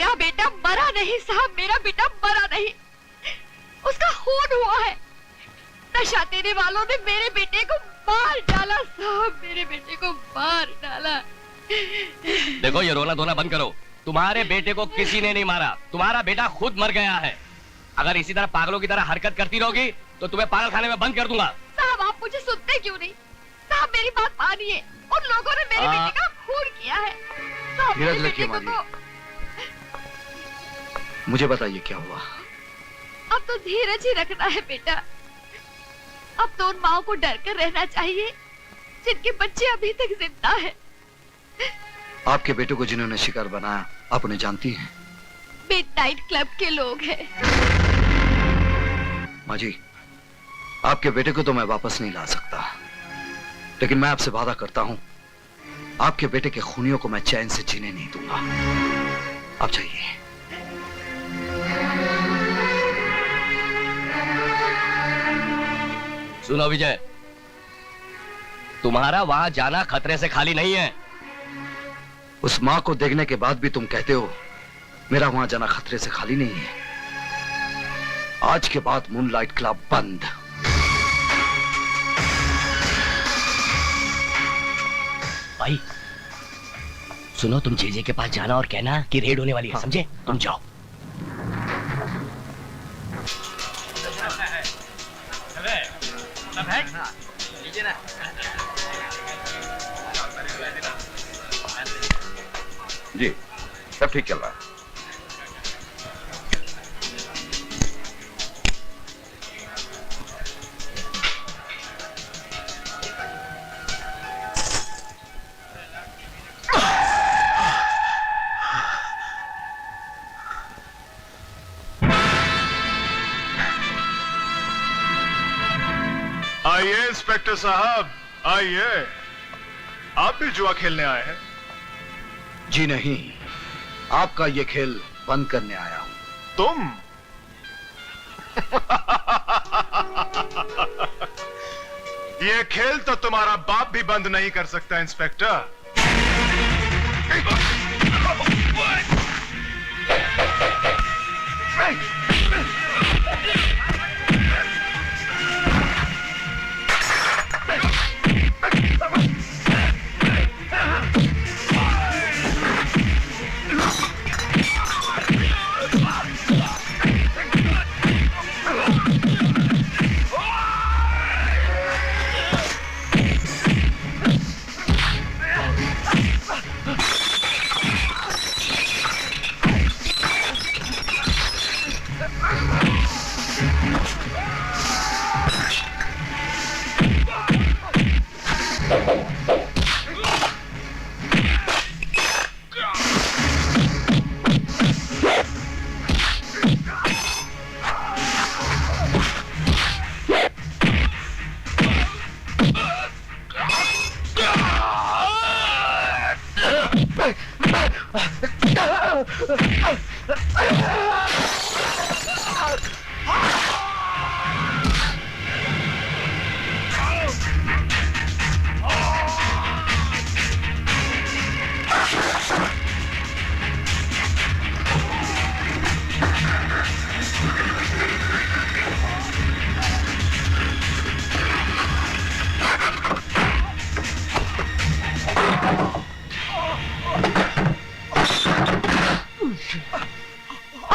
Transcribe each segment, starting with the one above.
मेरा बेटा मरा नहीं साहब, मेरा बेटा मरा नहीं, उसका खून हुआ है। नशा देने वालों ने मेरे बेटे को मार डाला साहब, मेरे बेटे को मार डाला। देखो ये रोना धोना बंद करो। तुम्हारे बेटे को किसी ने नहीं मारा, तुम्हारा बेटा खुद मर गया है। अगर इसी तरह पागलों की तरह हरकत करती रहोगी तो तुम्हें पागल खाने में बंद कर दूंगा। साहब आप मुझे सुनते क्यों नहीं? साहब मेरी बात मानिए, उन लोगों ने मेरे बेटे का खून किया है। साहब मेरे बेटे को तो... मुझे बताइए क्या हुआ? अब तो धीरज ही रखना है बेटा। अब तो उन माओ को डर कर रहना चाहिए जिनके बच्चे अभी तक जिंदा है। आपके बेटे को जिन्होंने शिकार बनाया आप उन्हें जानती हैं? मिडनाइट क्लब के लोग हैं। माँ जी, आपके बेटे को तो मैं वापस नहीं ला सकता, लेकिन मैं आपसे वादा करता हूं आपके बेटे के खूनियों को मैं चैन से जीने नहीं दूंगा। आप जाइए। सुनो विजय, तुम्हारा वहां जाना खतरे से खाली नहीं है। उस मां को देखने के बाद भी तुम कहते हो मेरा वहां जाना खतरे से खाली नहीं है। आज के बाद मूनलाइट क्लब बंद। भाई सुनो, तुम जेजे के पास जाना और कहना कि रेड होने वाली है। समझे? तुम जाओ। जी सब ठीक चल रहा है। आइए इंस्पेक्टर साहब, आइए। आप भी जुआ खेलने आए हैं? जी नहीं, आपका ये खेल बंद करने आया हूं। तुम? ये खेल तो तुम्हारा बाप भी बंद नहीं कर सकता इंस्पेक्टर।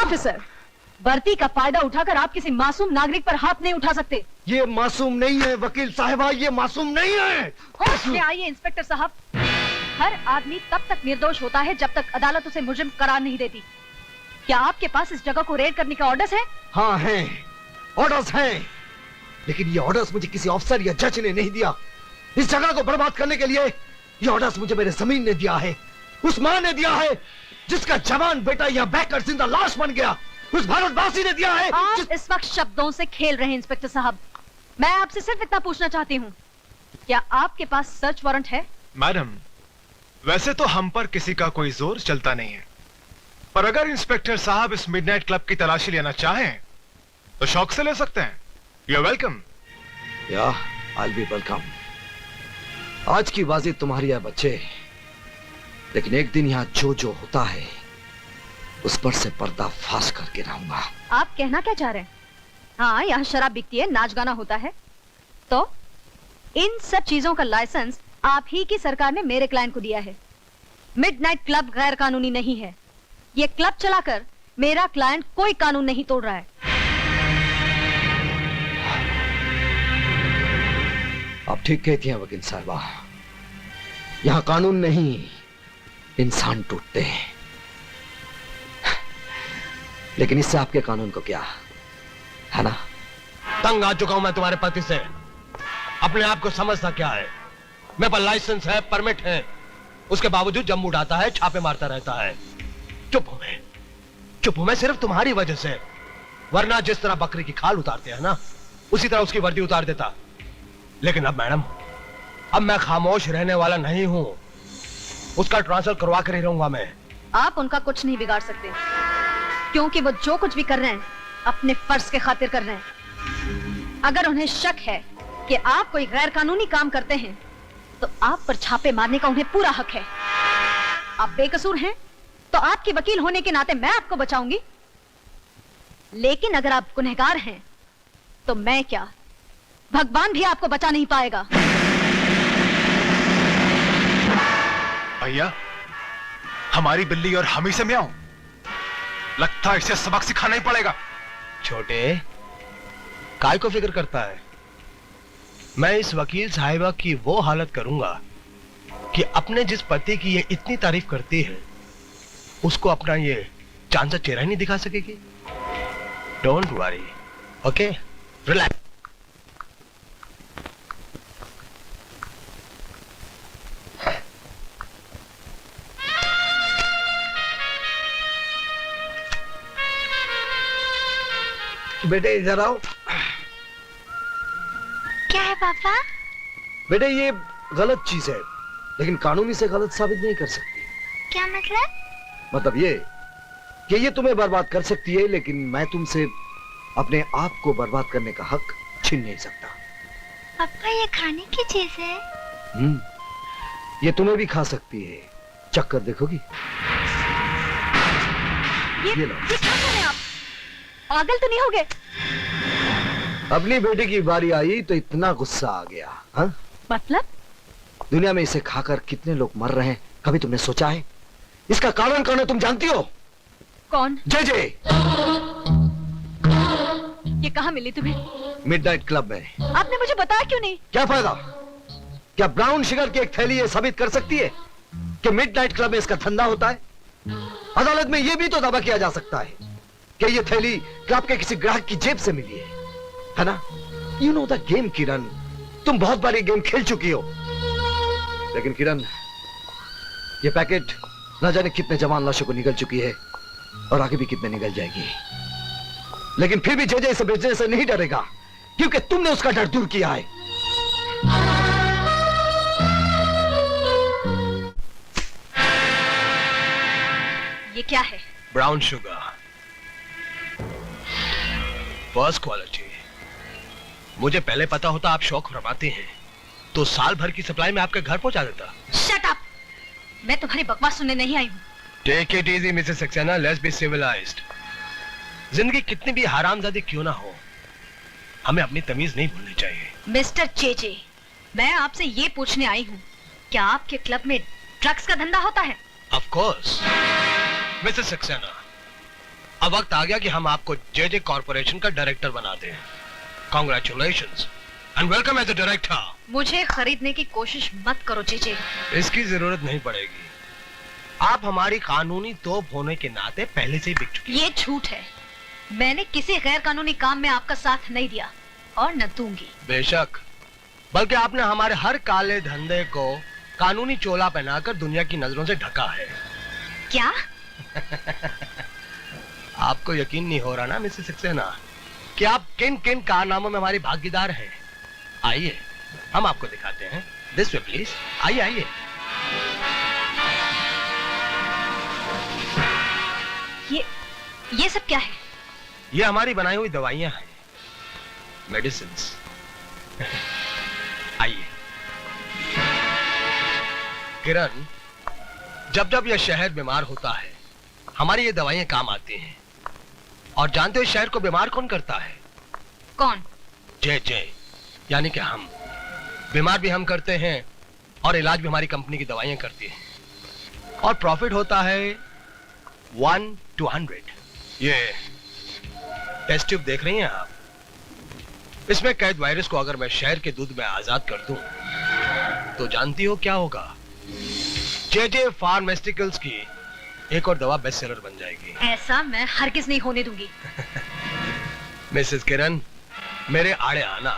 ऑफिसर, भर्ती का फायदा उठाकर आप किसी मासूम नागरिक पर हाथ नहीं उठा सकते। ये मासूम नहीं है वकील साहिबा, ये मासूम नहीं है। होश में आइए इंस्पेक्टर साहब। हर आदमी तब तक निर्दोष होता है जब तक अदालत उसे मुजरिम करार नहीं देती। क्या आपके पास इस जगह को रेड करने के ऑर्डर्स हैं? हाँ हैं, ऑर्डर्स हैं, लेकिन ये ऑर्डर्स मुझे किसी अफसर या जज ने नहीं दिया। इस जगह को बर्बाद करने के लिए ये ऑर्डर्स मुझे मेरे जमीन ने दिया है, उस मां ने दिया है जिसका जवान बेटा यहाँ बहकर जिंदा लाश बन गया, उस भारतवासी ने दिया है। आप इस वक्त शब्दों से खेल रहे हैं इंस्पेक्टर साहब। मैं आपसे सिर्फ इतना पूछना चाहती हूँ, क्या आपके पास सर्च वारंट है? मैडम, वैसे तो हम पर किसी का कोई जोर चलता नहीं है, पर अगर इंस्पेक्टर साहब इस मिडनाइट क्लब की तलाशी लेना चाहें तो शौक से ले सकते हैं। You are welcome. या आई बी वेलकम। आज की बाजी तुम्हारी है बच्चे, लेकिन एक दिन यहां जो होता है उस पर से पर्दा फाश करके रहूंगा। आप कहना क्या चाह रहे हैं? हाँ, यहाँ शराब बिकती है, नाच गाना होता है, तो इन सब चीजों का लाइसेंस आप ही की सरकार ने मेरे क्लाइंट को दिया है। मिडनाइट क्लब गैर कानूनी नहीं है। ये क्लब चलाकर मेरा क्लाइंट कोई कानून नहीं तोड़ रहा है। आप ठीक कहती हैं वकील साहबा, यहां कानून नहीं इंसान टूटते हैं। लेकिन इससे आपके कानून को क्या है ना? तंग आ चुका हूं मैं तुम्हारे पति से। अपने आप को समझता क्या है? मेरे पास लाइसेंस है, परमिट है, उसके बावजूद जम उड़ाता है, छापे मारता रहता है। चुप हूं मैं सिर्फ तुम्हारी वजह से, वरना जिस तरह बकरी की खाल उतारते हैं ना, उसी तरह उसकी वर्दी उतार देता। लेकिन अब मैडम, अब मैं खामोश रहने वाला नहीं हूं। उसका ट्रांसफर करवा कर ही रहूंगा मैं। आप उनका कुछ नहीं बिगाड़ सकते, क्योंकि वो जो कुछ भी कर रहे हैं अपने फर्ज के खातिर कर रहे हैं। अगर उन्हें शक है कि आप कोई गैर कानूनी काम करते हैं, तो आप पर छापे मारने का उन्हें पूरा हक है। आप बेकसूर हैं, तो आपकी वकील होने के नाते मैं आपको बचाऊंगी। लेकिन अगर आप गुनहगार हैं, तो मैं क्या, भगवान भी आपको बचा नहीं पाएगा। भैया, हमारी बिल्ली और हम ही से म्याऊं। लगता है इसे सबक सिखाना ही पड़ेगा। छोटे, काय को फिक्र करता है? मैं इस वकील साहिबा की वो हालत करूंगा कि अपने जिस पति की ये इतनी तारीफ करती है, उसको अपना ये चांद सा चेहरा ही नहीं दिखा सकेगी। Don't worry, okay, relax. बेटे इधर आओ। क्या है पापा? बेटे ये गलत चीज है, लेकिन कानूनी से गलत साबित नहीं कर सकती। क्या मतलब? मतलब ये कि ये तुम्हें बर्बाद कर सकती है, लेकिन मैं तुमसे अपने आप को बर्बाद करने का हक छीन नहीं सकता। पापा ये खाने की चीज है? ये तुम्हें भी खा सकती है, चक्कर देखोगी? ये लो। क्या कर रहे हैं आप? पागल तो नहीं हो गए? अपनी बेटी की बारी आई तो इतना गुस्सा आ गया। हाँ? मतलब? दुनिया में इसे खाकर कितने लोग मर रहे हैं, कभी तुमने सोचा है? इसका कारण कौन है तुम जानती हो? कौन? जय जय। ये कहाँ मिली तुम्हें? मिडनाइट क्लब में। आपने मुझे बताया क्यों नहीं? क्या फायदा? क्या ब्राउन शुगर की एक थैली ये साबित कर सकती है कि मिडनाइट क्लब में इसका धंधा होता है? अदालत में यह भी तो दावा किया जा सकता है कि ये थैली क्लब के किसी ग्राहक की जेब से मिली है ना? यू नो द गेम किरण, तुम बहुत बार ये गेम खेल चुकी हो। लेकिन किरण, ये पैकेट न जाने कितने जवान लाशों को निगल चुकी है और आगे भी कितने निगल जाएगी। लेकिन फिर भी जे इसे बेचने से नहीं डरेगा, क्योंकि तुमने उसका डर दूर किया है। ये क्या है? Brown sugar, first quality. मुझे पहले पता होता आप शौक फरमाते हैं, तो साल भर की सप्लाई में आपके घर पहुंचा देता। Shut up! मैं तुम्हारी बकवास सुनने नहीं आई हूँ। Take it easy Mrs Saxena, let's be civilised. जिंदगी कितनी भी हरामजादी क्यों ना हो, हमें अपनी तमीज नहीं भूलनी चाहिए। मिस्टर चेचे, मैं आपसे ये पूछने आई हूँ, क्या आपके क्लब में ड्रग्स का धंधा होता है? ऑफ कोर्स मिसेस सक्सेना, अब वक्त आ गया कि हम आपको जेजे कॉर्पोरेशन का डायरेक्टर बना दें। Congratulations and welcome as a director. मुझे खरीदने की कोशिश मत करो चेचे। इसकी जरूरत नहीं पड़ेगी। आप हमारी कानूनी तोप होने के नाते पहले से ही बिक चुकी। ये झूठ है। मैंने किसी गैर कानूनी काम में आपका साथ नहीं दिया और न दूंगी। बेशक, बल्कि आपने हमारे हर काले धंधे को कानूनी चोला पहनाकर दुनिया की नजरों से ढका है। क्या? आपको यकीन नहीं हो रहा ना मिसेस सक्सेना कि आप किन किन कारनामों में हमारी भागीदार हैं? आइए हम आपको दिखाते हैं। दिस वे प्लीज, आइए आइए। ये सब क्या है? ये हमारी बनाई हुई दवाइयां हैं, मेडिसिन्स। आइए। किरण, जब जब यह शहर बीमार होता है, हमारी ये दवाइयां काम आती हैं। और जानते हो शहर को बीमार कौन करता है? कौन? जे यानी कि हम। बीमार भी हम करते हैं और इलाज भी हमारी कंपनी की दवाइयां करती हैं। और प्रॉफिट होता है 1 to 100। ये टेस्ट ट्यूब देख रही हैं आप? इसमें कैद वायरस को अगर मैं शहर के दूध में आजाद कर दूं तो जानती हो क्या होगा? जे फार्मास्यूटिकल्स की एक और दवा बेस्ट सेलर बन जाएगी। ऐसा मैं हरगिज नहीं होने दूंगी। मिसेस किरण, मेरे आड़े आना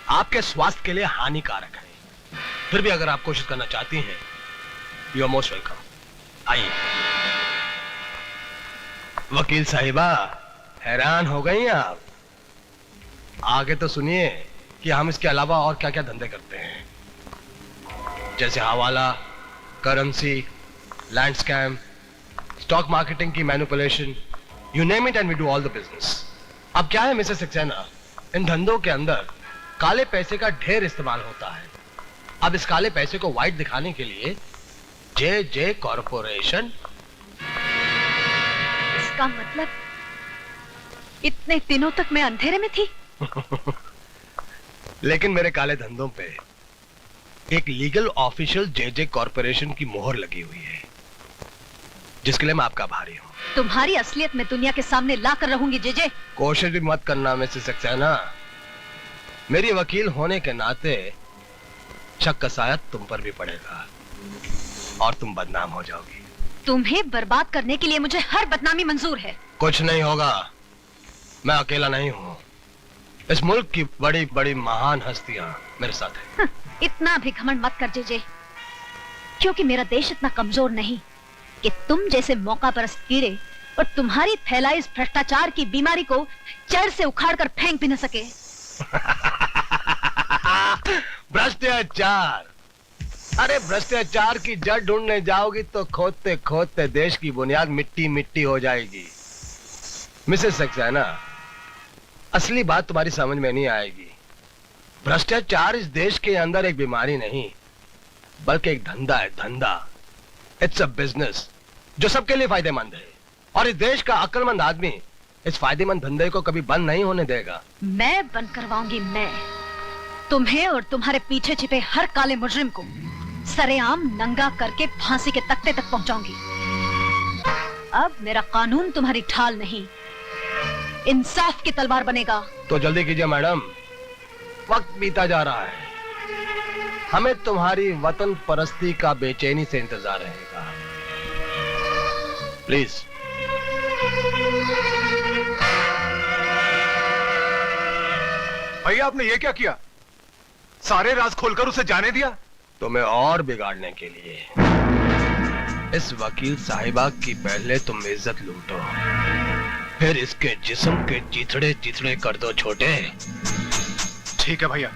आपके स्वास्थ्य के लिए हानिकारक है। फिर भी अगर आप कोशिश करना चाहती हैं, यू आर मोस्ट वेलकम। आइए। वकील साहिबा, हैरान हो गई आप? आगे तो सुनिए कि हम इसके अलावा और क्या क्या धंधे करते हैं, जैसे हवाला, currency, land scam, stock marketing की manipulation, you name it and we do all the business. अब क्या है मिसेस सक्सेना, इन धंधों के अंदर काले पैसे का ढेर इस्तेमाल होता है। अब इस काले पैसे को व्हाइट दिखाने के लिए जे कॉरपोरेशन। इसका मतलब इतने दिनों तक मैं अंधेरे में थी। लेकिन मेरे काले धंधों पे एक लीगल ऑफिशियल जे कॉरपोरेशन की मोहर लगी हुई है, जिसके लिए मैं आपका आभारी हूं। तुम्हारी असलियत में दुनिया के सामने ला कर रहूंगी जे। कोशिश भी मत करना मिसेस सक्सेना। मेरी वकील होने के नाते शक का साया तुम पर भी पड़ेगा और तुम बदनाम हो जाओगी। तुम्हें बर्बाद करने के लिए मुझे हर बदनामी मंजूर है। कुछ नहीं होगा, मैं अकेला नहीं हूं। इस मुल्क की बड़ी बड़ी महान हस्तियां मेरे साथ हैं। इतना भी घमंड मत कर जे, क्योंकि मेरा देश इतना कमजोर नहीं कि तुम जैसे मौका परस्त कीड़े और तुम्हारी फैलाई इस भ्रष्टाचार की बीमारी को जड़ से उखाड़ कर फेंक भी न सके। भ्रष्टाचार? अरे भ्रष्टाचार की जड़ ढूंढने जाओगी तो खोदते खोदते देश की बुनियाद मिट्टी मिट्टी हो जाएगी। मिसेस सक्सेना, असली बात तुम्हारी समझ में नहीं आएगी। भ्रष्टाचार इस देश के अंदर एक बीमारी नहीं, बल्कि एक धंधा है, धंधा। इट्स अ बिजनेस जो सबके लिए फायदेमंद है, और इस देश का अक्लमंद आदमी इस फायदेमंद धंधे को कभी बंद नहीं होने देगा। मैं बंद करवाऊंगी। मैं तुम्हें और तुम्हारे पीछे छिपे हर काले मुजरिम को सरेआम नंगा करके फांसी के तख्ते तक पहुंचाऊंगी। अब मेरा कानून तुम्हारी ढाल नहीं, इंसाफ की तलवार बनेगा। तो जल्दी कीजिए मैडम, वक्त बीता जा रहा है। हमें तुम्हारी वतन परस्ती का बेचैनी से इंतजार रहेगा। प्लीज। भैया, आपने ये क्या किया? सारे राज खोलकर उसे जाने दिया? तुम्हें और बिगाड़ने के लिए। इस वकील साहिबा की पहले तुम इज्जत लूटो, फिर इसके जिस्म के चिथड़े चिथड़े कर दो छोटे। ठीक है भैया।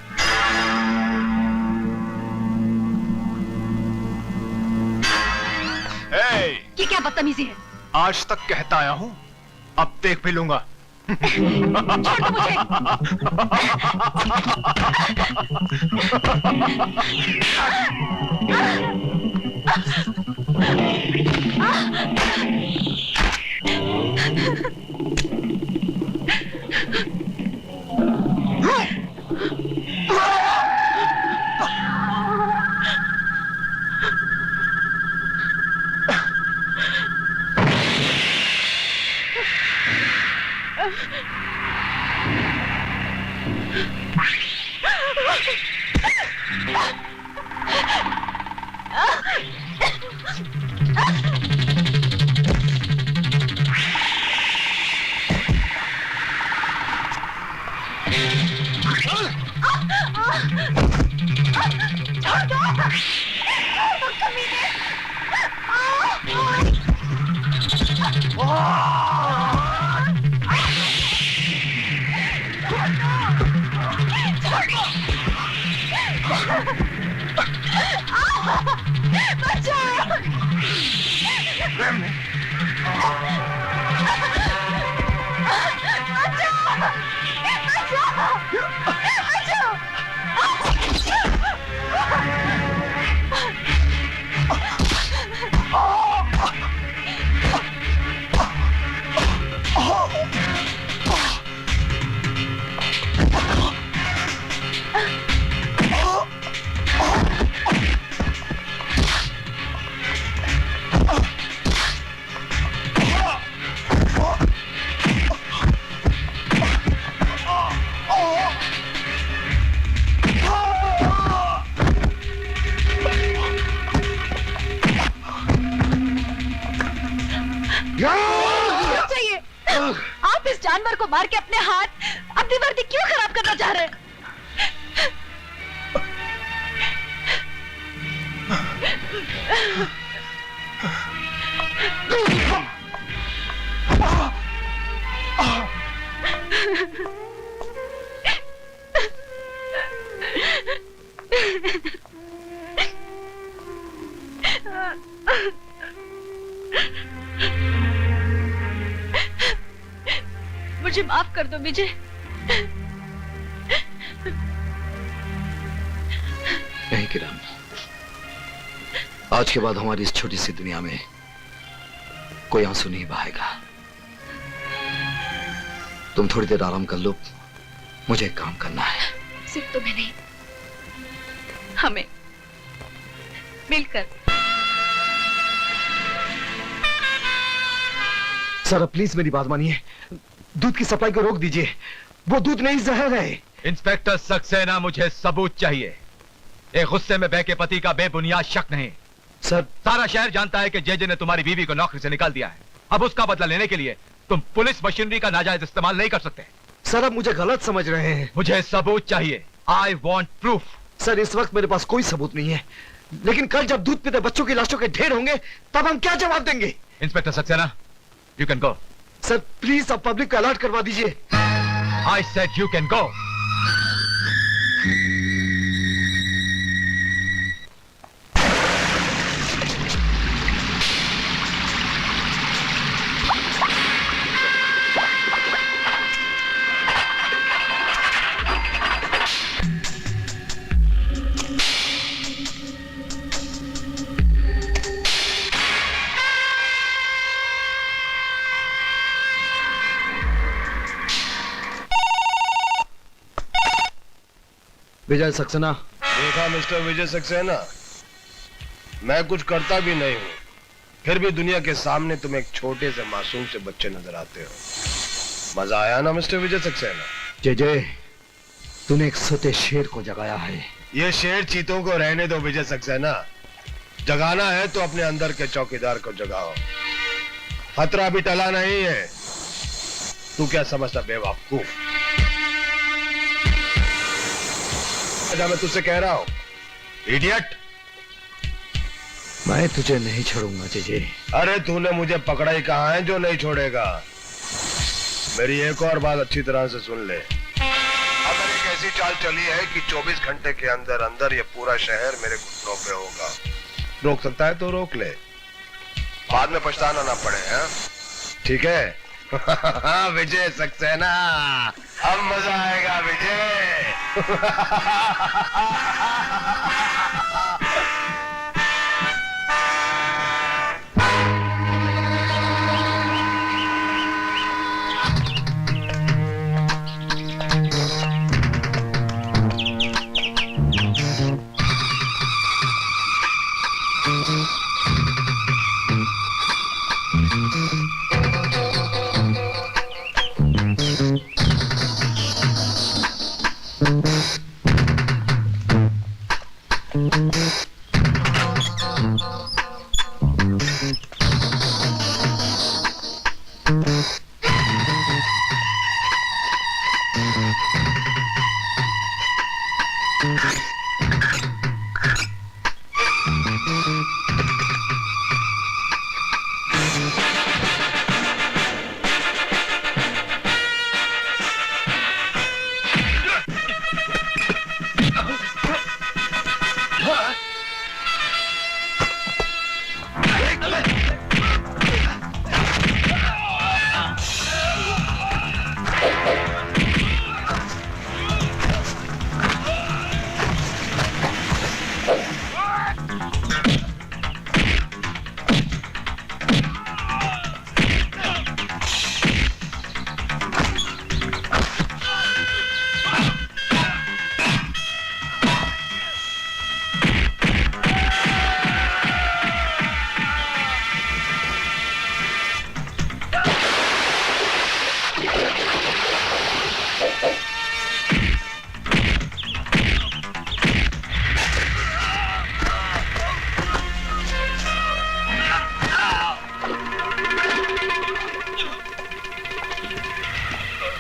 ये क्या बदतमीजी है? आज तक कहता आया हूं, अब देख भी लूंगा। छोड़ दो मुझे। आप इस जानवर को मार के अपने हाथ, अपनी वर्दी क्यों खराब करना चाह रहे हैं? मुझे माफ कर दो विजय। नहीं किरण, आज के बाद हमारी इस छोटी सी दुनिया में कोई आंसू नहीं बहाएगा। तुम थोड़ी देर आराम कर लो, मुझे एक काम करना है। सिर्फ तुम्हें नहीं, हमें मिलकर। सर प्लीज मेरी बात मानिए, दूध की सप्लाई को रोक दीजिए। वो दूध नहीं, जहर है। इंस्पेक्टर सक्सेना, मुझे सबूत चाहिए। एक गुस्से में बहके पति का बेबुनियाद शक नहीं। सर सारा शहर जानता है कि जेजे ने तुम्हारी बीवी को नौकरी से निकाल दिया है। अब उसका बदला लेने के लिए तुम पुलिस मशीनरी का नाजायज इस्तेमाल नहीं कर सकते। सर आप मुझे गलत समझ रहे हैं। मुझे सबूत चाहिए। I want proof. सर इस वक्त मेरे पास कोई सबूत नहीं है, लेकिन कल जब दूध पीते बच्चों की लाशों के ढेर होंगे तब हम क्या जवाब देंगे? Inspector Saxena, you can go. Sir please आप पब्लिक को अलर्ट करवा दीजिए। I said you can go. Vijay Saxena. देखा मिस्टर विजय सक्सेना, मैं कुछ करता भी नहीं हूं, फिर भी दुनिया के सामने तुम एक छोटे से मासूम से बच्चे नजर आते हो। मजा आया ना मिस्टर विजय सक्सेना? जय जय, तूने एक सोते शेर को जगाया है। ये शेर चीतों को रहने दो विजय सक्सेना। जगाना है तो अपने अंदर के चौकीदार को जगाओ। खतरा अभी टला नहीं है। तू क्या समझता बेवकूफ? मैं तुझसे कह रहा हूं, इडियट। मैं तुझे नहीं छोड़ूंगा जय। अरे तूने मुझे पकड़ा ही कहा है जो नहीं छोड़ेगा। मेरी एक और बात अच्छी तरह से सुन ले। अब मैंने एक ऐसी चाल चली है कि 24 घंटे के अंदर अंदर ये पूरा शहर मेरे घुटनों पे होगा। रोक सकता है तो रोक ले, बाद में पछताना ना पड़े। हैं? ठीक है? विजय सक्सेना, अब मजा आएगा विजय।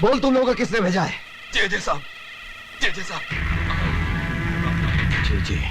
बोल तुम लोगों को किसने भेजा है? जे साहब, जे साहब। जी जी